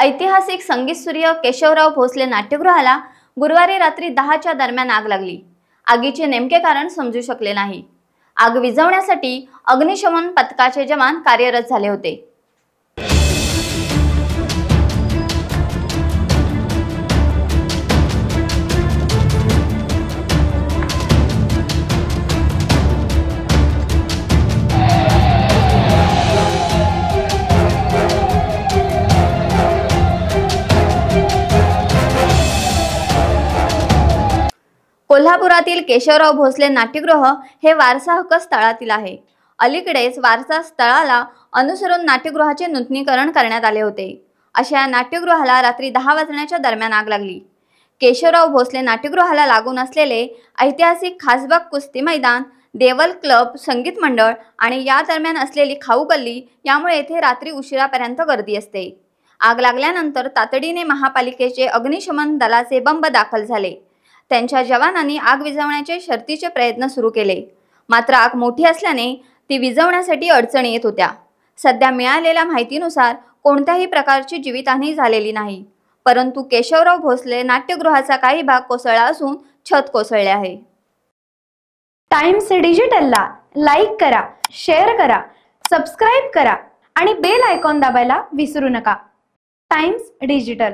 ऐतिहासिक संगीतसूर्य केशवराव भोसले नाट्यगृहाला गुरुवारी रात्री 10च्या दरम्यान आग लागली। आगीचे नेमके कारण समजू शकले नाही। आग विझवण्यासाठी अग्निशमन पथकाचे जवान कार्यरत झाले होते। कोल्हापुरातील केशवराव भोसले नाट्यगृह हे वारसा हक्क स्थळातील आहे। अलीकडेच वारसा स्थळाला अनुसरून नाट्यगृहाचे नूतनीकरण करण्यात आले होते। अशा या नाट्यगृहाला रात्री 10 वाजण्याच्या दरम्यान आग लागली। केशवराव भोसले नाट्यगृहाला लागून असलेले ऐतिहासिक खासबाग कुस्ती मैदान, देवल क्लब संगीत मंडळ आणि या दरम्यान असलेली खाऊ गल्ली यामुळे येथे रात्री उशिरापर्यंत गर्दी असते। आग लागल्यानंतर तातडीने महापालिकेचे अग्निशमन दलाचे बंब दाखल झाले। त्यांच्या जवानांनी आग विझवण्याचे शर्थीचे प्रयत्न सुरू केले, मात्र आग मोठी असल्याने ती विझवण्यासाठी अडचणी येत होत्या। सध्या मिळालेल्या माहितीनुसार कोणत्याही प्रकारची जीवितहानी झालेली नाही, परंतु केशवराव भोसले नाट्यगृहाचा काही भाग कोसळला असून छत कोसळले आहे। टाइम्स डिजिटलला लाईक करा, शेअर करा, सबस्क्राइब करा आणि बेल आयकॉन दाबायला विसरू नका। Times digital.